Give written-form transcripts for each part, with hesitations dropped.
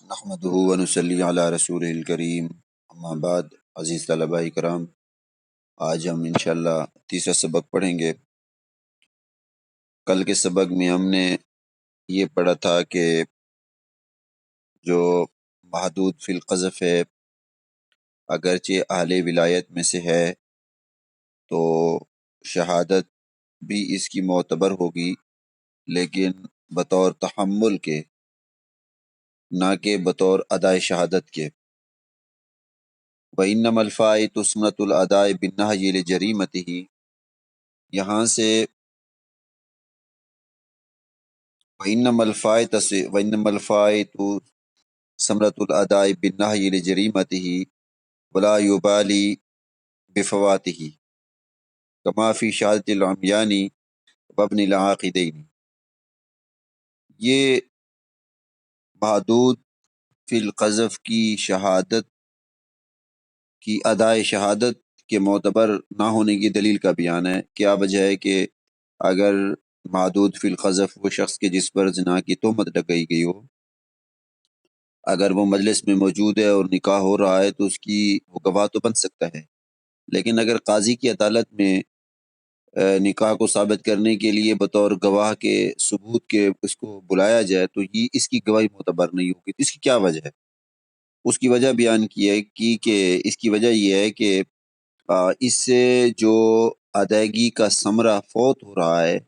نحمده ونصلی علی رسول الکریم، اما بعد۔ عزیز طلباء کرام، آج ہم انشاءاللہ تیسرا سبق پڑھیں گے۔ کل کے سبق میں ہم نے یہ پڑھا تھا کہ جو محدود فی القذف ہے، اگرچہ اہل ولایت میں سے ہے تو شہادت بھی اس کی معتبر ہوگی، لیکن بطور تحمل کے، نہ کہ بطور ادائے شہادت کے۔ وَإِنَّمَا الْفَائِتُ سُنَّةُ الْأَدَاءِ بِالنَّهْيِ لِجَرِيمَتِهِ، یہاں سے وَإِنَّمَا الْفَائِتُ سُنَّةُ الْأَدَاءِ بِالنَّهْيِ لِجَرِيمَتِهِ وَلَا يُبَالِي بِفَوَاتِهِ كَمَا فِي شَهَادَةِ الْعُمْيَانِ وَابْنِ الْعَاقِدَيْنِ۔ یہ محدود فی القذف کی شہادت کی ادائے شہادت کے معتبر نہ ہونے کی دلیل کا بیان ہے۔ کیا وجہ ہے کہ اگر محدود فی القذف وہ شخص کے جس پر زنا کی تہمت لگائی گئی ہو، اگر وہ مجلس میں موجود ہے اور نکاح ہو رہا ہے تو اس کی وہ گواہ تو بن سکتا ہے، لیکن اگر قاضی کی عدالت میں نکاح کو ثابت کرنے کے لیے بطور گواہ کے ثبوت کے اس کو بلایا جائے تو یہ اس کی گواہی معتبر نہیں ہوگی۔ اس کی کیا وجہ ہے؟ اس کی وجہ بیان کی ہے کہ اس کی وجہ یہ ہے کہ اس سے جو ادائیگی کا ثمرہ فوت ہو رہا ہے،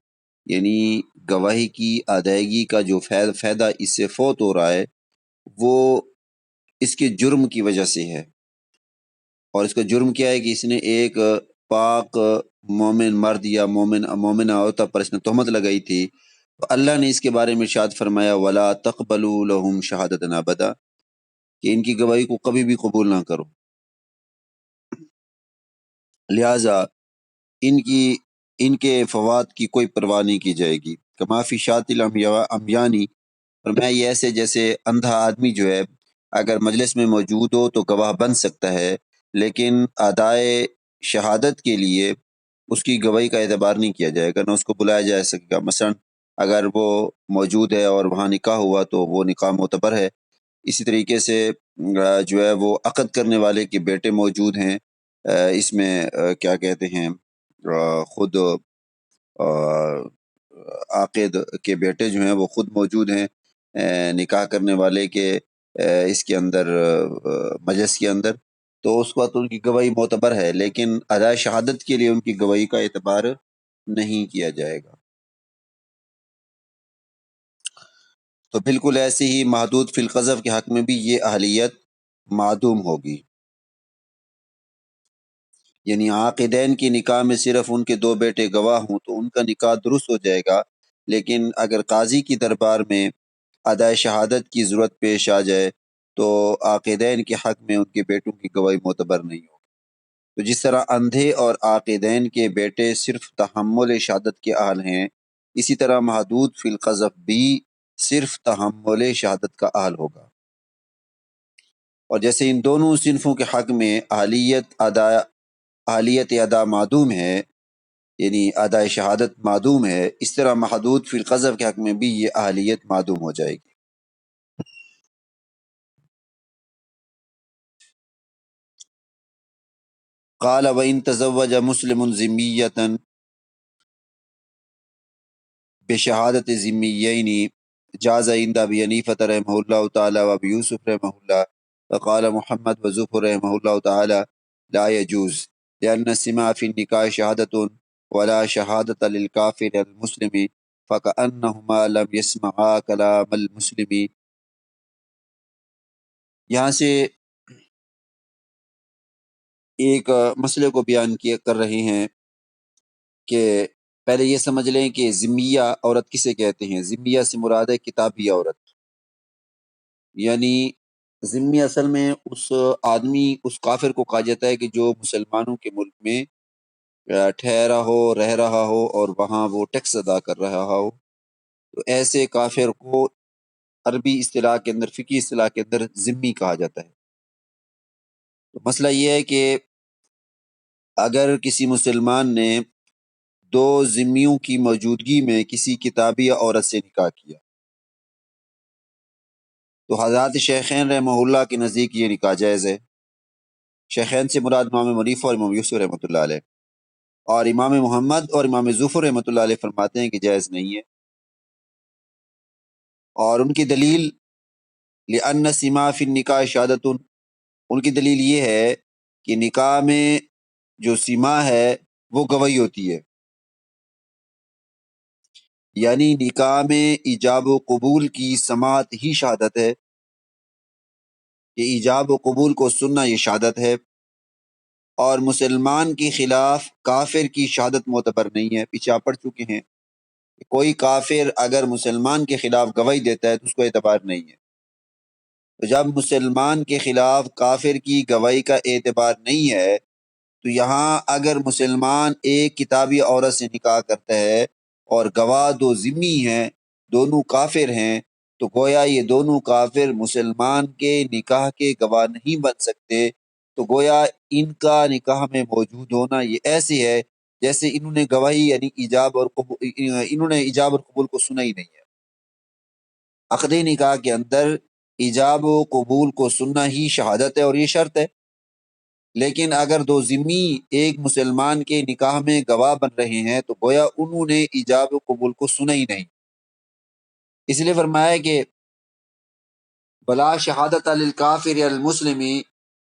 یعنی گواہی کی ادائیگی کا جو فائدہ اس سے فوت ہو رہا ہے، وہ اس کے جرم کی وجہ سے ہے۔ اور اس کا جرم کیا ہے کہ اس نے ایک پاک مومن مرد یا مومنہ عورت پر اس نے تہمت لگائی تھی، تو اللہ نے اس کے بارے میں ارشاد فرمایا وَلَا تَقْبَلُوا لَهُمْ شَهَادَةً أَبَدًا، کہ ان کی گواہی کو کبھی بھی قبول نہ کرو۔ لہٰذا ان کے فوات کی کوئی پرواہ نہیں کی جائے گی۔ کما فی شاۃ العمیانی، اور میں یہ ایسے جیسے اندھا آدمی جو ہے اگر مجلس میں موجود ہو تو گواہ بن سکتا ہے، لیکن ادائے شہادت کے لیے اس کی گواہی کا اعتبار نہیں کیا جائے گا، نہ اس کو بلایا جا سکے گا۔ مثلا اگر وہ موجود ہے اور وہاں نکاح ہوا تو وہ نکاح معتبر ہے۔ اسی طریقے سے جو ہے وہ عقد کرنے والے کے بیٹے موجود ہیں، اس میں کیا کہتے ہیں، خود عاقد کے بیٹے جو ہیں وہ خود موجود ہیں نکاح کرنے والے کے اس کے اندر مجلس کے اندر، تو اس وقت ان کی گواہی معتبر ہے، لیکن ادائے شہادت کے لیے ان کی گواہی کا اعتبار نہیں کیا جائے گا۔ تو بالکل ایسے ہی محدود فی القذف کے حق میں بھی یہ اہلیت معدوم ہوگی، یعنی عاقدین کی نکاح میں صرف ان کے دو بیٹے گواہ ہوں تو ان کا نکاح درست ہو جائے گا، لیکن اگر قاضی کی دربار میں ادائے شہادت کی ضرورت پیش آ جائے تو عاقدین کے حق میں ان کے بیٹوں کی گواہی معتبر نہیں ہوگی۔ تو جس طرح اندھے اور عاقدین کے بیٹے صرف تحمل شہادت کے اہل ہیں، اسی طرح محدود فی القذف بھی صرف تحمل شہادت کا اہل ہوگا۔ اور جیسے ان دونوں صنفوں کے حق میں اہلیت ادا معدوم ہے، یعنی ادائے شہادت معدوم ہے، اس طرح محدود فی القذف کے حق میں بھی یہ اہلیت معدوم ہو جائے گی۔ قال وَإِن تزوج مسلم ذمیۃ بشہادت ذمیین جاز عند ابی حنیفہ رحمہ اللہ تعالی و ابی یوسف رحمہ اللہ، وقال محمد وزفر رحمہ اللہ تعالی لا يجوز لأن السماع في النکاح شہادت ولا شہادت للکافر المسلم فكأنهما لم يسمعا کلام المسلم۔ یہاں سے ایک مسئلے کو بیان کر رہے ہیں کہ پہلے یہ سمجھ لیں کہ ذمیہ عورت کسے کہتے ہیں۔ ذمیہ سے مراد ہے کتابی عورت، یعنی ذمی اصل میں اس کافر کو کہا جاتا ہے کہ جو مسلمانوں کے ملک میں ٹھہرا ہو، رہ رہا ہو اور وہاں وہ ٹیکس ادا کر رہا ہو، تو ایسے کافر کو عربی اصطلاح کے اندر، فقہی اصطلاح کے اندر ذمی کہا جاتا ہے۔ تو مسئلہ یہ ہے کہ اگر کسی مسلمان نے دو ذمیوں کی موجودگی میں کسی کتابی عورت سے نکاح کیا، تو حضرات شیخین رحمہ اللہ کے نزدیک یہ نکاح جائز ہے۔ شیخین سے مراد امام منیف اور امام یوسف رحمۃ اللہ علیہ، اور امام محمد اور امام ظفر رحمۃ اللہ علیہ فرماتے ہیں کہ جائز نہیں ہے، اور ان کی دلیل لأن سما فی النکاح شہادت، ان کی دلیل یہ ہے کہ نکاح میں جو سما ہے وہ گواہی ہوتی ہے، یعنی نکاح میں ایجاب و قبول کی سماعت ہی شہادت ہے، کہ ایجاب و قبول کو سننا یہ شہادت ہے، اور مسلمان کے خلاف کافر کی شہادت معتبر نہیں ہے۔ پیچھے آپ پڑھ چکے ہیں کہ کوئی کافر اگر مسلمان کے خلاف گواہی دیتا ہے تو اس کو اعتبار نہیں ہے، تو جب مسلمان کے خلاف کافر کی گواہی کا اعتبار نہیں ہے، تو یہاں اگر مسلمان ایک کتابی عورت سے نکاح کرتا ہے اور گواہ دو ذمی ہیں، دونوں کافر ہیں، تو گویا یہ دونوں کافر مسلمان کے نکاح کے گواہ نہیں بن سکتے، تو گویا ان کا نکاح میں موجود ہونا یہ ایسے ہے جیسے انہوں نے گواہی یعنی ایجاب اور قبول، انہوں نے ایجاب اور قبول کو سنا ہی نہیں ہے۔ عقد نکاح کے اندر ایجاب و قبول کو سننا ہی شہادت ہے اور یہ شرط ہے، لیکن اگر دو ذمی ایک مسلمان کے نکاح میں گواہ بن رہے ہیں تو گویا انہوں نے ایجاب و قبول کو سنا ہی نہیں، اس لیے فرمایا کہ بلا شہادت للکافر المسلم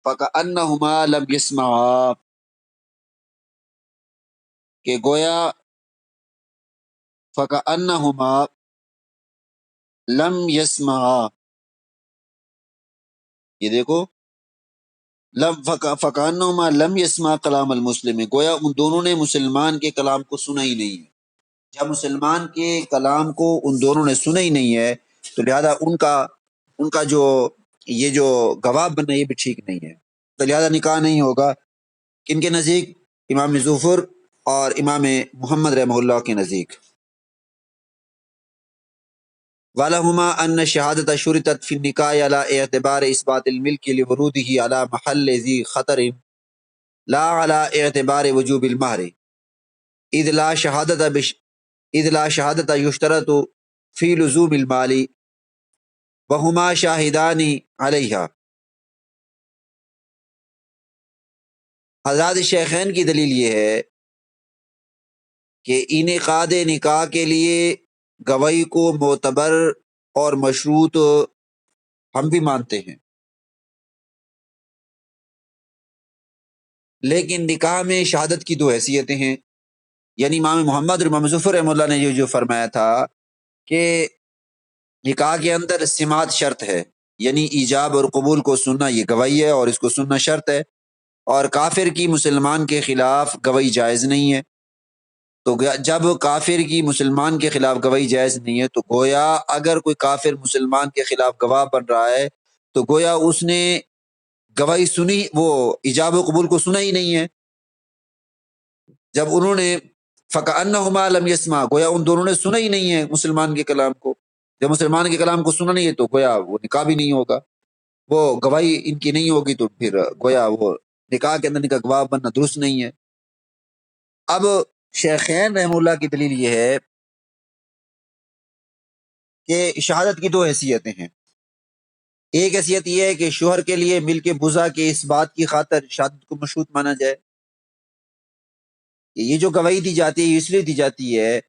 فکأنہما لم یسمعا، کہ گویا فکأنہما لم یسمعا، یہ دیکھو لم فکأنہما لم یسمع کلام المسلم، گویا ان دونوں نے مسلمان کے کلام کو سنا ہی نہیں ہے۔ جب مسلمان کے کلام کو ان دونوں نے سنا ہی نہیں ہے تو لہذا ان کا جو یہ جو گواہ بننا یہ بھی ٹھیک نہیں ہے، تو لہذا نکاح نہیں ہوگا۔ کن کے نزدیک؟ امام ظفر اور امام محمد رحمہ اللہ کے نزدیک۔ وَلَهُمَا أَنَّ الشَّهَادَةَ شُرِطَتْ فِي النِّكَاحِ عَلَى اعْتِبَارِ إِثْبَاتِ الْمِلْكِ لِوُرُودِهِ عَلَى مَحَلِّ ذِي خَطَرٍ لَا عَلَى اعْتِبَارِ وُجُوبِ الْمَهْرِ إِذْ لَا شَهَادَةَ يُشْتَرَطُ فِي لُزُومِ الْمَالِ وَهُمَا شَاهِدَانِ عَلَيْهَا۔ حضرات شیخین کی دلیل یہ ہے کہ انعقاد نکاح کے لیے گواہی کو معتبر اور مشروط ہم بھی مانتے ہیں، لیکن نکاح میں شہادت کی دو حیثیتیں ہیں، یعنی امام محمد اور امام ظفر رحمہ اللہ نے یہ جو فرمایا تھا کہ نکاح کے اندر سماعت شرط ہے، یعنی ایجاب اور قبول کو سننا یہ گواہی ہے اور اس کو سننا شرط ہے، اور کافر کی مسلمان کے خلاف گواہی جائز نہیں ہے، تو جب کافر کی مسلمان کے خلاف گواہی جائز نہیں ہے تو گویا اگر کوئی کافر مسلمان کے خلاف گواہ بن رہا ہے تو گویا اس نے گواہی سنی، وہ ایجاب و قبول کو سنا ہی نہیں ہے۔ جب انہوں نے فَكَأَنَّهُمَا لَمْ يَسْمَعْ، گویا ان دونوں نے سنا ہی نہیں ہے مسلمان کے کلام کو، جب مسلمان کے کلام کو سنا نہیں ہے تو گویا وہ نکاح بھی نہیں ہوگا، وہ گواہی ان کی نہیں ہوگی، تو پھر گویا وہ نکاح کے اندر ان کا گواہ بننا درست نہیں ہے۔ اب شیخین رحمہ اللہ کی دلیل یہ ہے کہ شہادت کی دو حیثیتیں ہیں، ایک حیثیت یہ ہے کہ شوہر کے لیے ملک بزا کے اس بات کی خاطر شہادت کو مشروط مانا جائے کہ یہ جو گواہی دی جاتی ہے یہ اس لیے دی جاتی ہے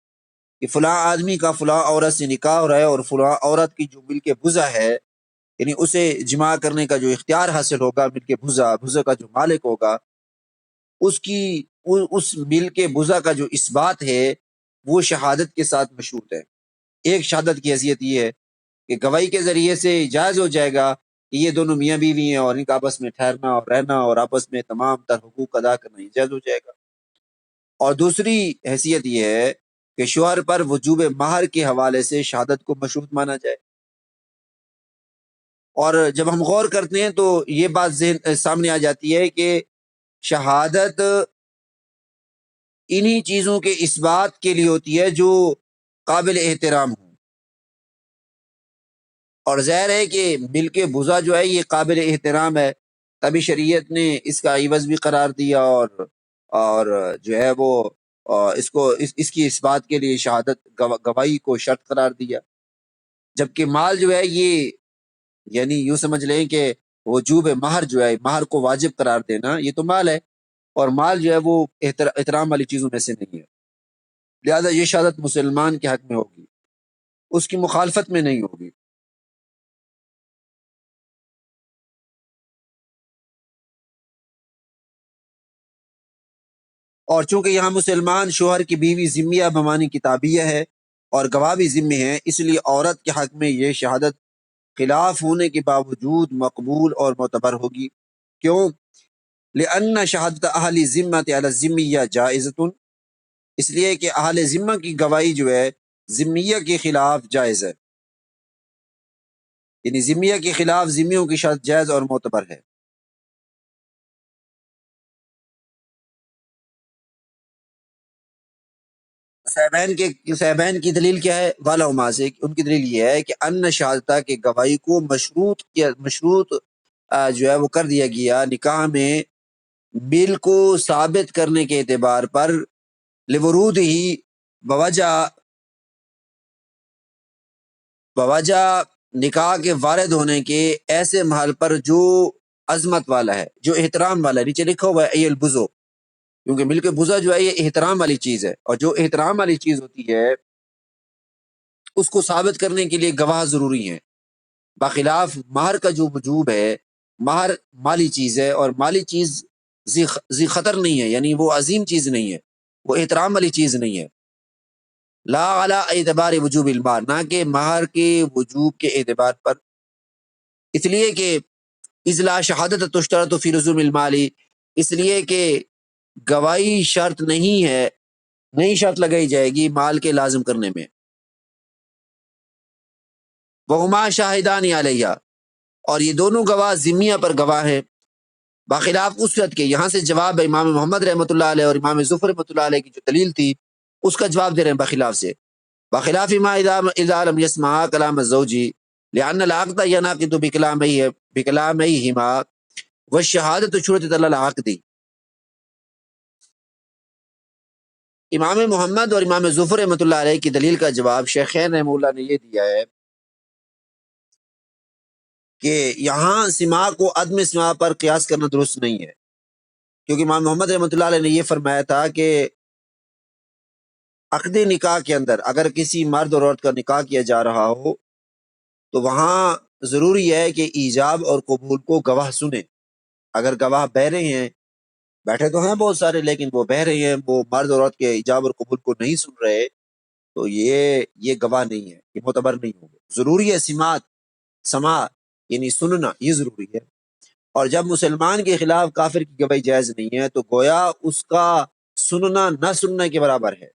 کہ فلاں آدمی کا فلاں عورت سے نکاح ہو رہا ہے اور فلاں عورت کی جو ملک بزا ہے، یعنی اسے جماع کرنے کا جو اختیار حاصل ہوگا، ملک بزا کا جو مالک ہوگا، اس ملک بزا کا جو اثبات ہے وہ شہادت کے ساتھ مشروط ہے۔ ایک شہادت کی حیثیت یہ ہے کہ گواہی کے ذریعے سے جائز ہو جائے گا کہ یہ دونوں میاں بیوی ہیں اور ان کا آپس میں ٹھہرنا اور رہنا اور آپس میں تمام تر حقوق ادا کرنا یہ جائز ہو جائے گا، اور دوسری حیثیت یہ ہے کہ شوہر پر وجوب مہر کے حوالے سے شہادت کو مشروط مانا جائے۔ اور جب ہم غور کرتے ہیں تو یہ بات ذہن سامنے آ جاتی ہے کہ شہادت انہی چیزوں کے اثبات کے لیے ہوتی ہے جو قابل احترام ہوں، اور ظاہر ہے کہ ملک بزا جو ہے یہ قابل احترام ہے، تبھی شریعت نے اس کا عوض بھی قرار دیا، اور جو ہے وہ اس کی اثبات کے لیے شہادت گواہی کو شرط قرار دیا، جبکہ مال جو ہے یہ یعنی یوں سمجھ لیں کہ وجوب مہر جو ہے، مہر کو واجب قرار دینا، یہ تو مال ہے، اور مال جو ہے وہ احترام والی چیزوں میں سے نہیں ہے، لہذا یہ شہادت مسلمان کے حق میں ہوگی، اس کی مخالفت میں نہیں ہوگی۔ اور چونکہ یہاں مسلمان شوہر کی بیوی ذمیہ بمانی کتابیہ ہے اور گواہ بھی ذمہ ہیں، اس لیے عورت کے حق میں یہ شہادت خلاف ہونے کے باوجود مقبول اور معتبر ہوگی۔ کیوں؟ لأن شہادت اہل ذمت علی الذمیہ جائزۃ، اس لیے کہ اہل ذمہ کی گواہی جو ہے ذمیہ کے خلاف جائز ہے، یعنی ذمیہ کے خلاف ذمیوں کی شہادت جائز اور معتبر ہے۔ صاحبین کی دلیل کیا ہے؟ والا سے ان کی دلیل یہ ہے کہ ان شہادتہ کے گواہی کو مشروط جو ہے وہ کر دیا گیا نکاح میں بل کو ثابت کرنے کے اعتبار پر، لورود ہی بوجہ نکاح کے وارد ہونے کے ایسے محل پر جو عظمت والا ہے، جو احترام والا ہے۔ نیچے لکھا ہوا ہے ای البزو، کیونکہ مل کے بزا جو ہے یہ احترام والی چیز ہے، اور جو احترام والی چیز ہوتی ہے اس کو ثابت کرنے کے لیے گواہ ضروری ہیں، بخلاف مہر کا جو وجوب ہے۔ مہر مالی چیز ہے، اور مالی چیز ذی خطر نہیں ہے، یعنی وہ عظیم چیز نہیں ہے، وہ احترام والی چیز نہیں ہے۔ لا علی اعتبار وجوب المال، نہ کہ مہر کے وجوب کے اعتبار پر، اس لیے کہ اذلا شہادت تشترط فی لزوم المالی، اس لیے کہ گواہی شرط نہیں ہے، نئی شرط لگائی جائے گی مال کے لازم کرنے میں۔ وہما شاہدان علیہ، اور یہ دونوں گواہ ذمیہ پر گواہ ہیں، بخلاف اس وقت کے۔ یہاں سے جواب ہے امام محمد رحمۃ اللہ علیہ اور امام ظفر رحمۃ اللہ علیہ کی جو دلیل تھی اس کا جواب دے رہے ہیں بخلاف سے۔ بخلاف ما اذا لم يسمع کلام الزوج لان العقد ينعقد بکلامہما والشہادۃ شرطت علی العقد۔ امام محمد اور امام ظفر رحمۃ اللہ علیہ کی دلیل کا جواب شیخین رحمہ اللہ نے یہ دیا ہے کہ یہاں سماع کو عدم سماع پر قیاس کرنا درست نہیں ہے، کیونکہ امام محمد رحمۃ اللہ علیہ نے یہ فرمایا تھا کہ عقد نکاح کے اندر اگر کسی مرد اور عورت کا نکاح کیا جا رہا ہو تو وہاں ضروری ہے کہ ایجاب اور قبول کو گواہ سنیں۔ اگر گواہ بہہ رہے ہیں، بیٹھے تو ہیں بہت سارے لیکن وہ بہہ رہے ہیں، وہ مرد اور عورت کے ایجاب اور قبول کو نہیں سن رہے، تو یہ گواہ نہیں ہے، یہ معتبر نہیں ہوگا۔ ضروری ہے سماع یعنی سننا، یہ ضروری ہے۔ اور جب مسلمان کے خلاف کافر کی گواہی جائز نہیں ہے تو گویا اس کا سننا نہ سننے کے برابر ہے۔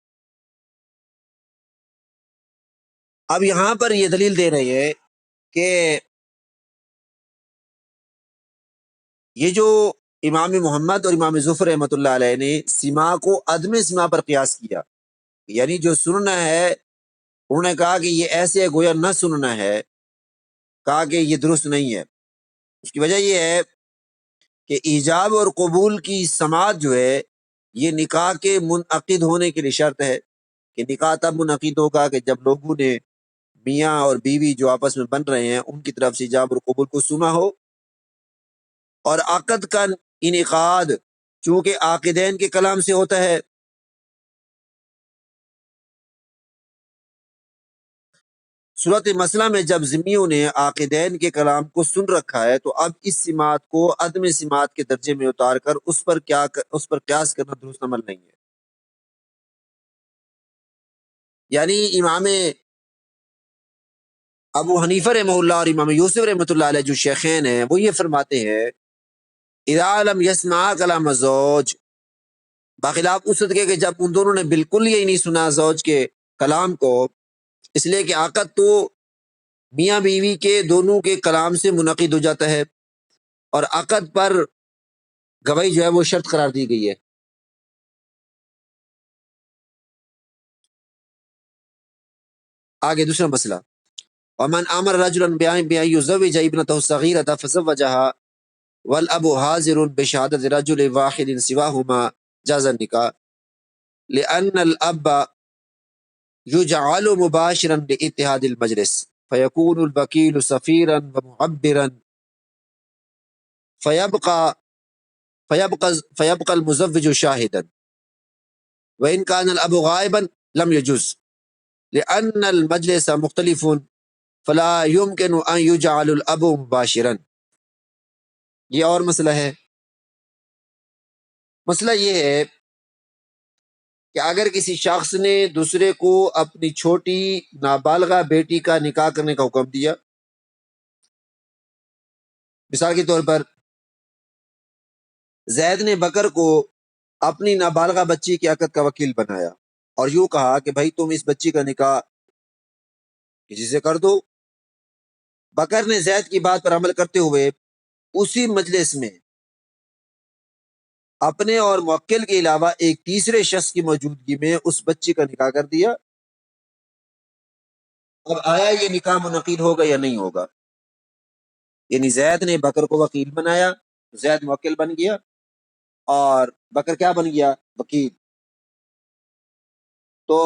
اب یہاں پر یہ دلیل دے رہے ہیں کہ یہ جو امام محمد اور امام ظفر رحمۃ اللہ علیہ نے سماع کو عدم سماع پر قیاس کیا، یعنی جو سننا ہے انہوں نے کہا کہ یہ ایسے گویا نہ سننا ہے، کہا کہ یہ درست نہیں ہے۔ اس کی وجہ یہ ہے کہ ایجاب اور قبول کی سماعت جو ہے یہ نکاح کے منعقد ہونے کے لیے شرط ہے، کہ نکاح تب منعقد ہوگا کہ جب لوگوں نے میاں اور بیوی جو آپس میں بن رہے ہیں ان کی طرف سے ایجاب اور قبول کو سنا ہو۔ اور عقد کا انعقاد چونکہ عاقدین کے کلام سے ہوتا ہے، صورت مسئلہ میں جب ذمیوں نے عاقدین کے کلام کو سن رکھا ہے تو اب اس سماعت کو عدم سماعت کے درجے میں اتار کر اس پر قیاس کرنا درست عمل نہیں ہے۔ یعنی امام ابو حنیفہ رحمہ اللہ اور امام یوسف رحمۃ اللہ علیہ جو شیخین ہیں وہ یہ فرماتے ہیں اذا لم يسمع کلام الزوج، بخلاف اس وقت کے کہ جب ان دونوں نے بالکل ہی نہیں سنا زوج کے کلام کو، اس لیے کہ عقد تو میاں بیوی کے دونوں کے کلام سے منعقد ہو جاتا ہے، اور عقد پر گواہی جو ہے وہ شرط قرار دی گئی ہے۔ آگے دوسرا مسئلہ، ومن امر رجلا بأن يزوج ابنته الصغيرة فزوجها والاب حاضر بشهادة رجل واحد سواهما جاز النکاح لأن الاب يجعل مباشرا لاتحاد المجلس فیکون الوکیل سفیرا ومعبرا فیبقى فيبقى المزوج شاهدا وإن كان الأب غائبا لم يجوز لأن المجلس مختلف فلا يمكن أن يجعل الأب مباشرا. یہ اور مسئلہ ہے. مسئلہ یہ ہے کہ اگر کسی شخص نے دوسرے کو اپنی چھوٹی نابالغہ بیٹی کا نکاح کرنے کا حکم دیا، مثال کے طور پر زید نے بکر کو اپنی نابالغہ بچی کی عقد کا وکیل بنایا اور یوں کہا کہ بھائی تم اس بچی کا نکاح کسی سے کر دو. بکر نے زید کی بات پر عمل کرتے ہوئے اسی مجلس میں اپنے اور موکل کے علاوہ ایک تیسرے شخص کی موجودگی میں اس بچی کا نکاح کر دیا. اب آیا یہ نکاح منعقد ہوگا یا نہیں ہوگا؟ یعنی زید نے بکر کو وکیل بنایا، زید موکل بن گیا اور بکر کیا بن گیا؟ وکیل. تو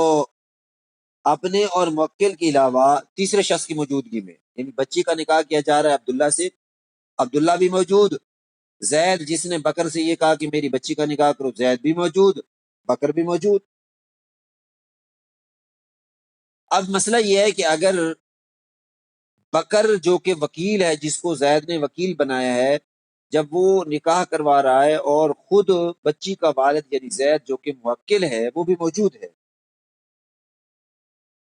اپنے اور موکل کے علاوہ تیسرے شخص کی موجودگی میں یعنی بچی کا نکاح کیا جا رہا ہے عبداللہ سے، عبداللہ بھی موجود، زید جس نے بکر سے یہ کہا کہ میری بچی کا نکاح کرو، زید بھی موجود، بکر بھی موجود. اب مسئلہ یہ ہے کہ اگر بکر جو کہ وکیل ہے، جس کو زید نے وکیل بنایا ہے، جب وہ نکاح کروا رہا ہے اور خود بچی کا والد یعنی زید جو کہ موکل ہے وہ بھی موجود ہے،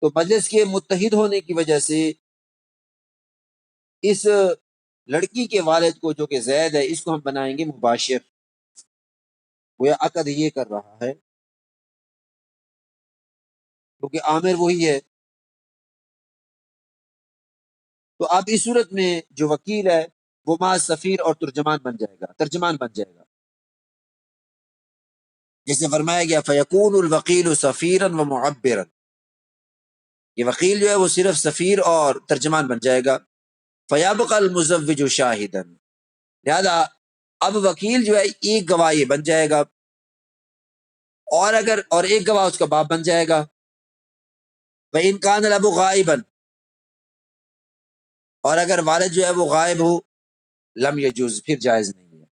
تو مجلس کے متحد ہونے کی وجہ سے اس لڑکی کے والد کو جو کہ زید ہے اس کو ہم بنائیں گے مباشر. وہ عقد یہ کر رہا ہے کیونکہ عامر وہی ہے. تو اب اس صورت میں جو وکیل ہے وہ ماں سفیر اور ترجمان بن جائے گا، ترجمان بن جائے گا. جیسے فرمایا گیا فیکون الوکیل سفیرا و معبرا، یہ وکیل جو ہے وہ صرف سفیر اور ترجمان بن جائے گا. فیبقى المزوج شاہدا، لہذا اب وکیل جو ہے ایک گواہ یہ بن جائے گا، اور ایک گواہ اس کا باپ بن جائے گا. وَإِنْ كَانَ الْأَبُ غَائِبًا، اور اگر والد جو ہے وہ غائب ہو، لم یجوز، پھر جائز نہیں ہے.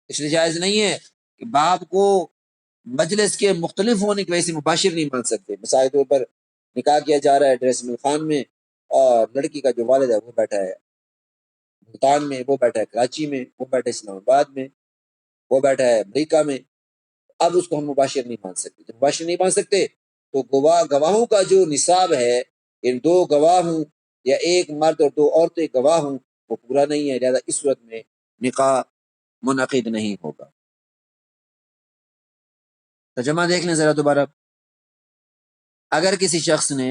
اس لیے جائز نہیں ہے کہ باپ کو مجلس کے مختلف ہونے کی وجہ سے مباشر نہیں مان سکتے. مثال کے طور پر نکاح کیا جا رہا ہے ڈریس مل خان میں اور لڑکی کا جو والد ہے وہ بیٹھا ہے ملتان میں، وہ بیٹھا ہے کراچی میں، وہ بیٹھا ہے اسلام آباد میں، وہ بیٹھا ہے امریکہ میں. اب اس کو ہم مباشر نہیں مان سکتے. جب مباشر نہیں مان سکتے تو گواہوں کا جو نصاب ہے، ان دو گواہ ہوں یا ایک مرد اور دو عورتیں گواہ ہوں، وہ پورا نہیں ہے. لہذا اس صورت میں نکاح منعقد نہیں ہوگا. ترجمہ دیکھ لیں ذرا دوبارہ. اگر کسی شخص نے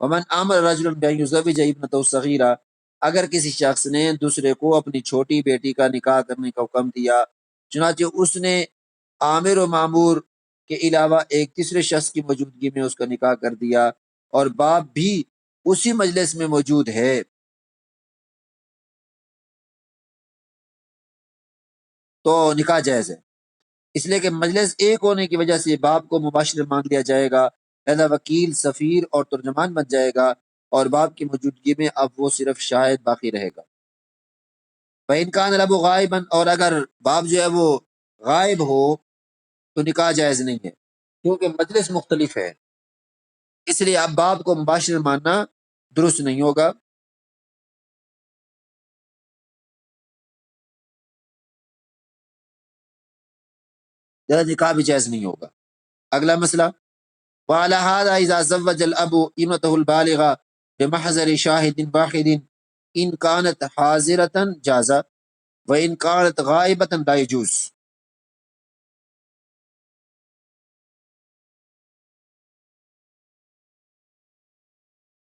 ومن امر رجل بان یزوج ابنته الصغیرہ، اگر کسی شخص نے دوسرے کو اپنی چھوٹی بیٹی کا نکاح کرنے کا حکم دیا، چنانچہ اس نے عامر و معمور کے علاوہ ایک تیسرے شخص کی موجودگی میں اس کا نکاح کر دیا اور باپ بھی اسی مجلس میں موجود ہے، تو نکاح جائز ہے. اس لیے کہ مجلس ایک ہونے کی وجہ سے باپ کو مباشر مان لیا جائے گا، لہذا وکیل سفیر اور ترجمان بن جائے گا اور باپ کی موجودگی میں اب وہ صرف شاہد باقی رہے گا. فَإِنْ كَانَ الْأَبُ غَائِبًا، اور اگر باپ جو ہے وہ غائب ہو تو نکاح جائز نہیں ہے کیونکہ مجلس مختلف ہے. اس لیے اب باپ کو مباشر ماننا درست نہیں ہوگا. لہذا نکاح بھی جائز نہیں ہوگا. اگلا مسئلہ وعلى هذا إذا زوج الأب ابنته البالغة بمحضر شاهد واحد إن كانت حاضرة جاز وإن كانت غائبة لا يجوز.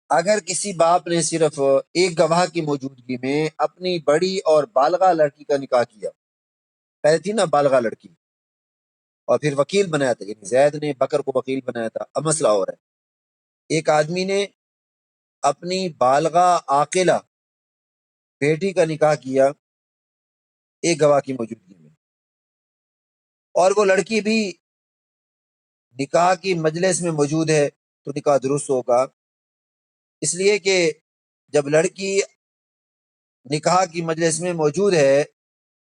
اگر کسی باپ نے صرف ایک گواہ کی موجودگی میں اپنی بڑی اور بالغہ لڑکی کا نکاح کیا، پہلے تھی نا بالغہ لڑکی، اور پھر وکیل بنایا تھا، یعنی زید نے بکر کو وکیل بنایا تھا. اب مسئلہ اور ہے، ایک آدمی نے اپنی بالغہ عاقلہ بیٹی کا نکاح کیا ایک گواہ کی موجودگی میں، اور وہ لڑکی بھی نکاح کی مجلس میں موجود ہے، تو نکاح درست ہوگا. اس لیے کہ جب لڑکی نکاح کی مجلس میں موجود ہے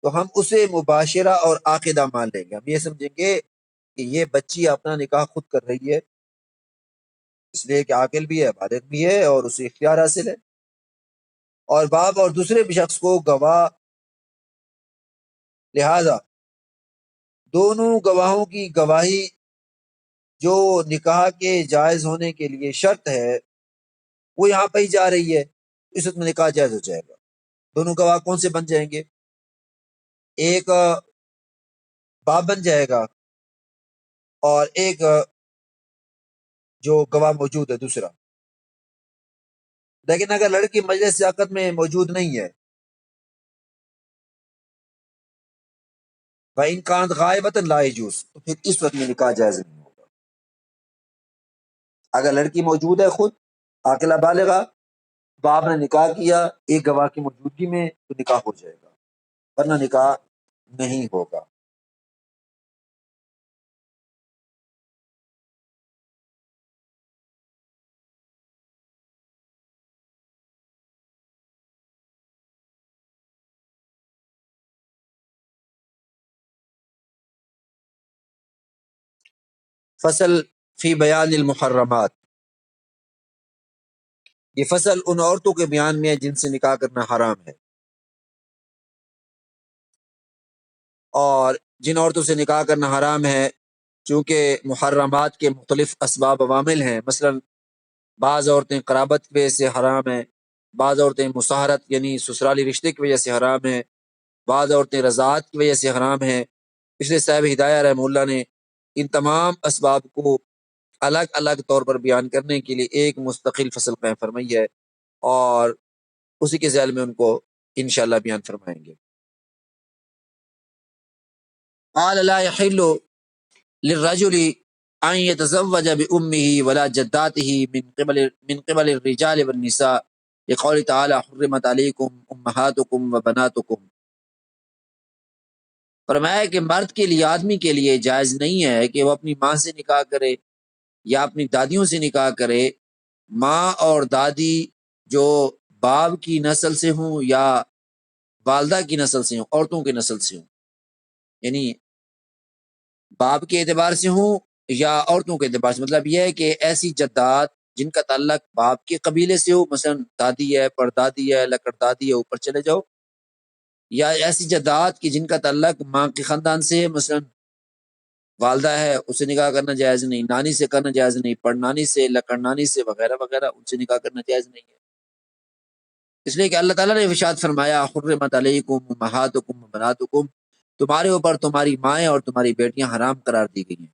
تو ہم اسے مباشرہ اور عاقدہ مان لیں گے. ہم یہ سمجھیں گے کہ یہ بچی اپنا نکاح خود کر رہی ہے، اس لیے کہ عاقل بھی ہے، بالغ بھی ہے اور اسے اختیار حاصل ہے. اور باپ اور دوسرے بھی شخص کو گواہ، لہذا دونوں گواہوں کی گواہی جو نکاح کے جائز ہونے کے لیے شرط ہے وہ یہاں پہ ہی جا رہی ہے، اس وقت میں نکاح جائز ہو جائے گا. دونوں گواہ کون سے بن جائیں گے؟ ایک باپ بن جائے گا اور ایک جو گواہ موجود ہے دوسرا. لیکن اگر لڑکی مجلس عقد میں موجود نہیں ہے، وَإِنْ كَانَتْ غَائِبَةً لَا يَجُوزُ، تو پھر اس وقت میں نکاح جائز نہیں ہوگا. اگر لڑکی موجود ہے خود عاقلہ بالغہ، باپ نے نکاح کیا ایک گواہ کی موجودگی میں، تو نکاح ہو جائے گا، ورنہ نکاح نہیں ہوگا. فصل فی بیان المحرمات، یہ فصل ان عورتوں کے بیان میں ہے جن سے نکاح کرنا حرام ہے. اور جن عورتوں سے نکاح کرنا حرام ہے چونکہ محرمات کے مختلف اسباب عوامل ہیں، مثلا بعض عورتیں قرابت کی وجہ سے حرام ہیں، بعض عورتیں مساہرت یعنی سسرالی رشتے کی وجہ سے حرام ہیں، بعض عورتیں رضاعت کی وجہ سے حرام ہیں. اس لیے صاحب ہدایہ رحمہ اللہ نے ان تمام اسباب کو الگ الگ طور پر بیان کرنے کے لیے ایک مستقل فصل قائم فرمائی ہے، اور اسی کے ذیل میں ان کو انشاءاللہ بیان فرمائیں گے. قال لا يحل للرجل ان يتزوج بامه ولا جداته من قبل الرجال والنساء لقول تعالی حرمت علیکم امہاتکم وبناتکم. فرمایا کہ مرد کے لیے، آدمی کے لیے جائز نہیں ہے کہ وہ اپنی ماں سے نکاح کرے یا اپنی دادیوں سے نکاح کرے. ماں اور دادی جو باپ کی نسل سے ہوں یا والدہ کی نسل سے ہوں، عورتوں کی نسل سے ہوں، یعنی باپ کے اعتبار سے ہوں یا عورتوں کے اعتبار سے. مطلب یہ ہے کہ ایسی جدات جن کا تعلق باپ کے قبیلے سے ہو، مثلا دادی ہے، پردادی ہے، لکڑ دادی ہے، اوپر چلے جاؤ، یا ایسی جدات کی جن کا تعلق ماں کے خاندان سے ہے، مثلا والدہ ہے اسے نکاح کرنا جائز نہیں، نانی سے کرنا جائز نہیں، پڑنانی سے، لکڑ نانی سے وغیرہ وغیرہ، ان سے نکاح کرنا جائز نہیں ہے. اس لیے کہ اللہ تعالیٰ نے ارشاد فرمایا حرمت علیکم امہاتکم وبناتکم، تمہارے اوپر تمہاری مائیں اور تمہاری بیٹیاں حرام قرار دی گئی ہیں.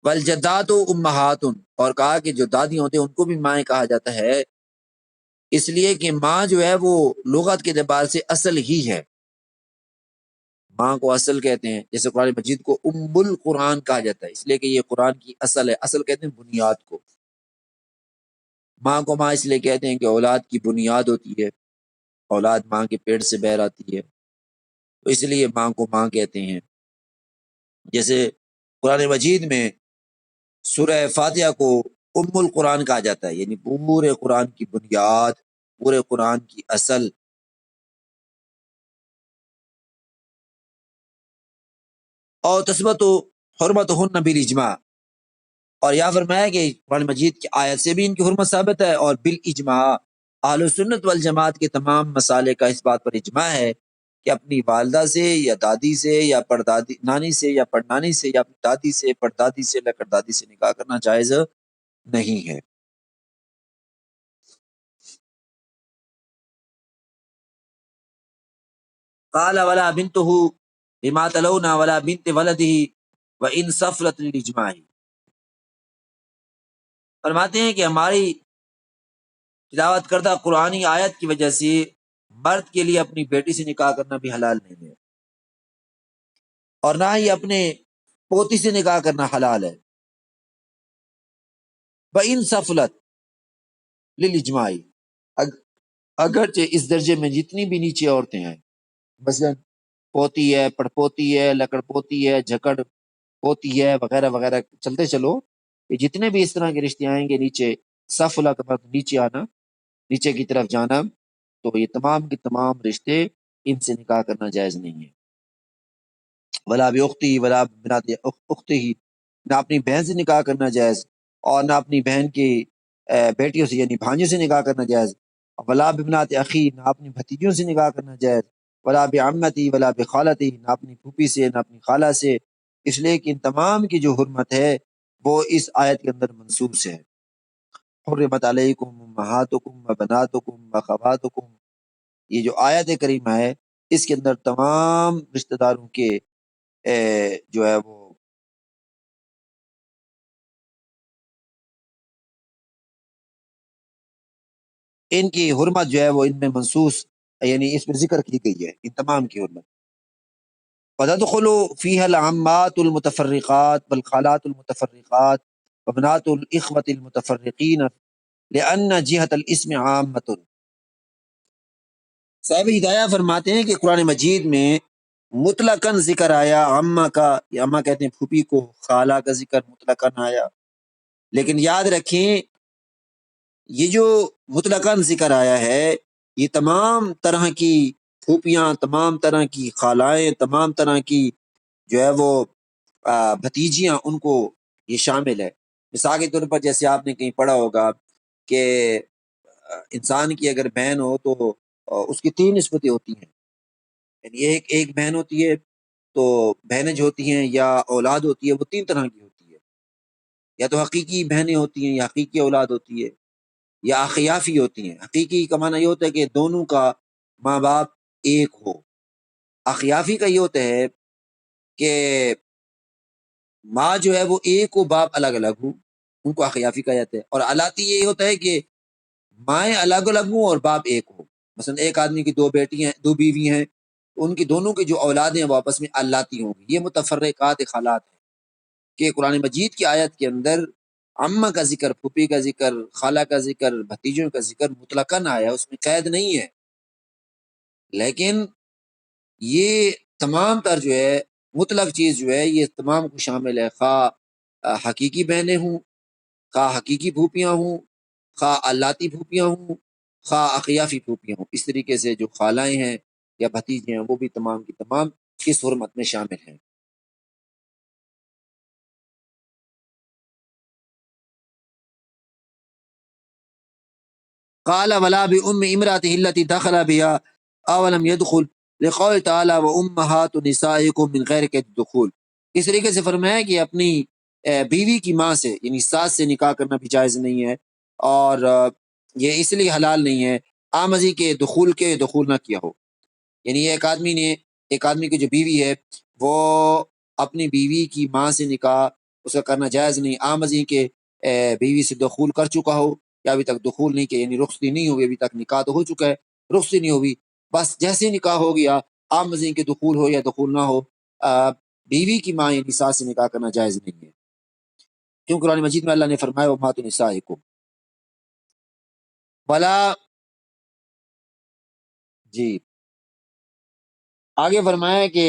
والجدات امہات، اور کہا کہ جو دادی ہوتے ہیں ان کو بھی مائیں کہا جاتا ہے، اس لیے کہ ماں جو ہے وہ لغت کے اعتبار سے اصل ہی ہے. ماں کو اصل کہتے ہیں، جیسے قرآن مجید کو ام القرآن کہا جاتا ہے، اس لیے کہ یہ قرآن کی اصل ہے. اصل کہتے ہیں بنیاد کو. ماں کو ماں اس لیے کہتے ہیں کہ اولاد کی بنیاد ہوتی ہے، اولاد ماں کے پیٹ سے بہر آتی ہے، تو اس لیے ماں کو ماں کہتے ہیں. جیسے قرآن مجید میں سورہ فاتحہ کو ام القرآن کہا جاتا ہے، یعنی پورے قرآن کی بنیاد، پورے قرآن کی اصل. اور تثبت حرمت ہن بالاجماع، اور یا فرمایا کہ قرآن مجید کی آیت سے بھی ان کی حرمت ثابت ہے، اور بالاجماع اہل سنت والجماعت کے تمام مسالے کا اس بات پر اجماع ہے کہ اپنی والدہ سے یا دادی سے یا پردادی نانی سے یا پڑنانی سے یا اپنی دادی سے پردادی سے لکڑ دادی سے نکاح کرنا جائز نہیں ہے. قال ولا بنته بما تلونا ولا بنت ولده وان سفلت للاجماع، فرماتے ہیں کہ ہماری تلاوت کردہ قرآنی آیت کی وجہ سے مرد کے لیے اپنی بیٹی سے نکاح کرنا بھی حلال نہیں ہے، اور نہ ہی اپنے پوتی سے نکاح کرنا حلال ہے. بَإِن سفلت للاجماع، اگرچہ اس درجے میں جتنی بھی نیچے عورتیں ہیں، مثلا پوتی ہے، پڑپوتی ہے، لکڑ پوتی ہے، جھکڑ پوتی ہے وغیرہ وغیرہ، چلتے چلو، یہ جتنے بھی اس طرح کے رشتے آئیں گے نیچے، سفلت مطلب نیچے آنا، نیچے کی طرف جانا، تو یہ تمام کے تمام رشتے ان سے نکاح کرنا جائز نہیں ہے۔ ولا بأختی ولا بنات اختی، نہ اپنی بہن سے نکاح کرنا جائز اور نہ اپنی بہن کی بیٹیوں سے یعنی بھانجے سے نکاح کرنا جائز۔ ولا ببنات اخی، نہ اپنی بھتیجوں سے نکاح کرنا جائز۔ ولا بعمتی ولا بخالتی، نہ اپنی پھوپھی سے نہ اپنی خالہ سے، اس لیے کہ ان تمام کی جو حرمت ہے وہ اس آیت کے اندر منصوص ہے۔ حرمت علیکم امہاتکم وبناتکم وخواتکم، یہ جو آیت کریمہ ہے اس کے اندر تمام رشتہ داروں کے جو ہے وہ ان کی حرمت جو ہے وہ ان میں منصوص یعنی اس میں ذکر کی گئی ہے، ان تمام کی حرمت۔ وَتَدْخُلُ فِيهَا الْعَمَّاتُ الْمُتَفَرِّقَاتُ وَالْخَالَاتُ الْمُتَفَرِّقَاتُ وَبَنَاتُ الْإِخْوَةِ الْمُتَفَرِّقِينَ لِأَنَّ جِهَةَ الْإِسْمِ عَامَّةٌ۔ صاحب ہدایہ فرماتے ہیں کہ قرآن مجید میں مطلقاً ذکر آیا عمہ کا، یا عمہ کہتے ہیں پھوپھی کو، خالہ کا ذکر مطلقاً آیا، لیکن یاد رکھیں یہ جو مطلقاً ذکر آیا ہے یہ تمام طرح کی پھوپھیاں، تمام طرح کی خالائیں، تمام طرح کی جو ہے وہ بھتیجیاں، ان کو یہ شامل ہے۔ مثال کے طور پر جیسے آپ نے کہیں پڑھا ہوگا کہ انسان کی اگر بہن ہو تو اس کی تین نسبتیں ہوتی ہیں، یعنی ایک بہن ہوتی ہے تو بہنیں جو ہوتی ہیں یا اولاد ہوتی ہے وہ تین طرح کی ہوتی ہے، یا تو حقیقی بہنیں ہوتی ہیں یا حقیقی اولاد ہوتی ہے، یا اخیافی ہوتی ہیں۔ حقیقی کا معنی یہ ہوتا ہے کہ دونوں کا ماں باپ ایک ہو، اخیافی کا یہ ہوتا ہے کہ ماں جو ہے وہ ایک ہو، باپ الگ الگ ہوں، ان کو اخیافی کہا جاتا ہے۔ اور الاتی یہ ہوتا ہے کہ مائیں الگ الگ ہوں اور باپ ایک ہو۔ مثلا ایک آدمی کی دو بیٹی ہیں، دو بیوی ہیں، ان کی دونوں کی جو اولادیں ہیں وہ آپس میں الاتی ہوں گی۔ یہ متفرقات خالات ہیں کہ قرآن مجید کی آیت کے اندر عمہ کا ذکر، پھوپھی کا ذکر، خالہ کا ذکر، بھتیجوں کا ذکر مطلقاً آیا، اس میں قید نہیں ہے، لیکن یہ تمام تر جو ہے مطلق چیز جو ہے یہ تمام کو شامل ہے، خواہ حقیقی بہنیں ہوں، خواہ حقیقی پھوپھیاں ہوں، خواہ الاتی پھوپھیاں ہوں، خواہ اخیافی پھوپھیاں ہوں۔ اس طریقے سے جو خالائیں ہیں یا بھتیجے ہیں وہ بھی تمام کی تمام اس حرمت میں شامل ہیں۔ قال ولا بأم امرأته التي دخل بها اولم يدخل لقول تعالی وامهات نسائكم من غیر قید الدخول۔ اس طریقے سے فرمایا کہ اپنی بیوی کی ماں سے یعنی ساس سے نکاح کرنا بھی جائز نہیں ہے، اور یہ اس لیے حلال نہیں ہے آمزی کے دخول نہ کیا ہو۔ یعنی ایک آدمی کی جو بیوی ہے وہ اپنی بیوی کی ماں سے نکاح اس کا کرنا جائز نہیں، آمزی کے بیوی سے دخول کر چکا ہو یا ابھی تک دخول نہیں کیا، یعنی رخصتی نہیں ہوئی، ابھی تک نکاح تو ہو چکا ہے، رخصتی نہیں ہوئی، بس جیسے نکاح ہو گیا آمزی کے دخول ہو یا دخول نہ ہو، بیوی کی ماں یعنی ساس سے نکاح کرنا جائز نہیں ہے، کیوں قرآن مجید میں اللہ نے فرمایا وَأُمَّهَاتُ نِسَائِكُمْ ولا۔ جی آگے فرمایا کہ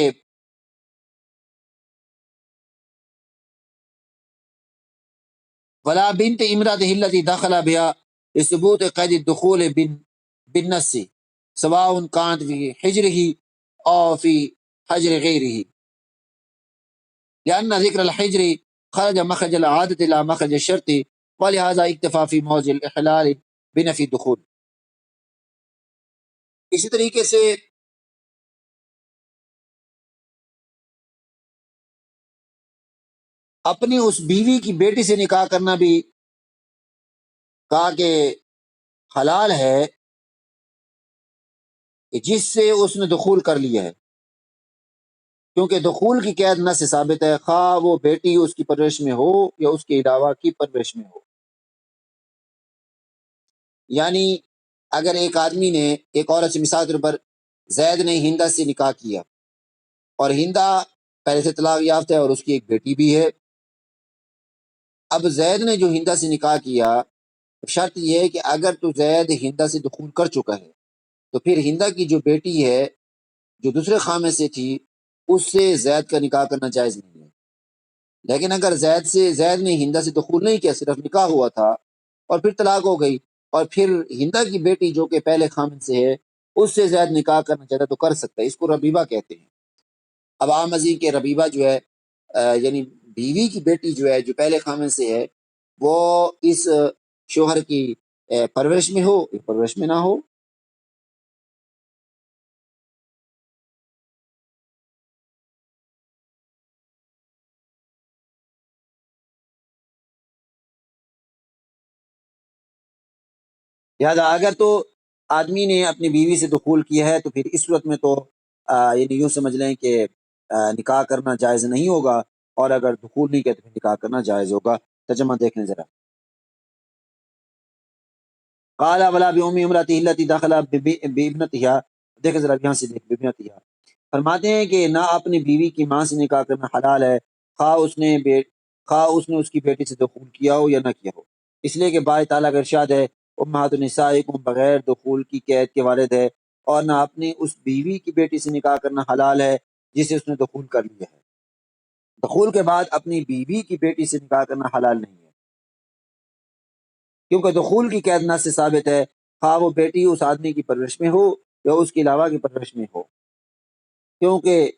ولا بنت امرأته التي دخل بها لثبوت قید الدخول بالنص سواء كانت في حجره او في حجر غيره، لأن ذکر الحجر خرج مخرج العادة الى مخرج الشرط ولهذا اکتفا في موضع الاحلال بنفی الدخول۔ اسی طریقے سے اپنی اس بیوی کی بیٹی سے نکاح کرنا بھی کہا کہ حلال ہے کہ جس سے اس نے دخول کر لیا ہے، کیونکہ دخول کی قید نہ سے ثابت ہے، خواہ وہ بیٹی اس کی پرورش میں ہو یا اس کے علاوہ کی پرورش میں ہو۔ یعنی اگر ایک آدمی نے ایک عورت سے، مثال کے طور پر زید نے ہندہ سے نکاح کیا اور ہندہ پہلے سے طلاق یافتہ ہے اور اس کی ایک بیٹی بھی ہے، اب زید نے جو ہندہ سے نکاح کیا، شرط یہ ہے کہ اگر تو زید ہندہ سے دخول کر چکا ہے تو پھر ہندہ کی جو بیٹی ہے جو دوسرے خامے سے تھی اس سے زید کا نکاح کرنا جائز نہیں ہے۔ لیکن اگر زید نے ہندہ سے دخول نہیں کیا، صرف نکاح ہوا تھا اور پھر طلاق ہو گئی، اور پھر ہندا کی بیٹی جو کہ پہلے خامن سے ہے اس سے زائد نکاح کرنا چاہتا ہے تو کر سکتا ہے، اس کو ربیبہ کہتے ہیں۔ اب عام ازیں کے ربیبہ جو ہے یعنی بیوی کی بیٹی جو ہے جو پہلے خامن سے ہے وہ اس شوہر کی پرورش میں ہو یا پرورش میں نہ ہو۔ لہٰذا اگر تو آدمی نے اپنی بیوی سے دخول کیا ہے تو پھر اس صورت میں تو یعنی یوں سمجھ لیں کہ نکاح کرنا جائز نہیں ہوگا، اور اگر دخول نہیں کیا تو پھر نکاح کرنا جائز ہوگا۔ ترجمہ دیکھ لیں ذرا۔ قال ولا بأم امرأته التي دخل بابنتها، دیکھیں ذرا یہاں سے دیکھ بابنتها، فرماتے ہیں کہ نہ اپنی بیوی کی ماں سے نکاح کرنا حلال ہے، خواہ اس نے اس کی بیٹی سے دخول کیا ہو یا نہ کیا ہو، اس لیے کہ باری تعالیٰ کا ارشاد ہے امہات نسائکم بغیر دخول کی قید کے والد ہے، اور نہ اپنی اس بیوی کی بیٹی سے نکاح کرنا حلال ہے جسے اس نے دخول کر لیا ہے۔ دخول کے بعد اپنی بیوی کی بیٹی سے نکاح کرنا حلال نہیں ہے، کیونکہ دخول کی قید نہ سے ثابت ہے، خواہ وہ بیٹی اس آدمی کی پرورش میں ہو یا اس کے علاوہ کی پرورش میں ہو، کیونکہ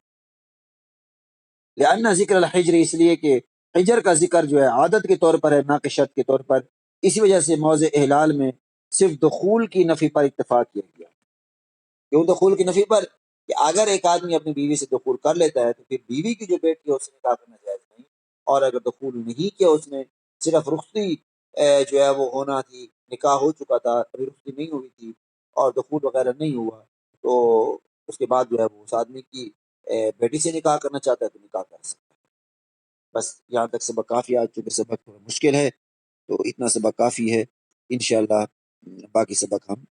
لأن ذکر الحجر، اس لیے کہ حجر کا ذکر جو ہے عادت کے طور پر ہے نہ کہ شرط کے طور پر، اسی وجہ سے موضع احلال میں صرف دخول کی نفی پر اتفاق کیا گیا۔ کیوں دخول کی نفی پر؟ کہ اگر ایک آدمی اپنی بیوی سے دخول کر لیتا ہے تو پھر بیوی کی جو بیٹی ہے اس سے نکاح کرنا جائز نہیں، اور اگر دخول نہیں کیا اس نے، صرف رخصتی جو ہے وہ ہونا تھی، نکاح ہو چکا تھا ابھی رخصتی نہیں ہوئی تھی اور دخول وغیرہ نہیں ہوا، تو اس کے بعد جو ہے وہ اس آدمی کی بیٹی سے نکاح کرنا چاہتا ہے تو نکاح کر سکتا ہے۔ بس یہاں تک سبق کافی، آج چونکہ سبق تھوڑا مشکل ہے تو اتنا سبق کافی ہے، انشاءاللہ باقی سبق ہم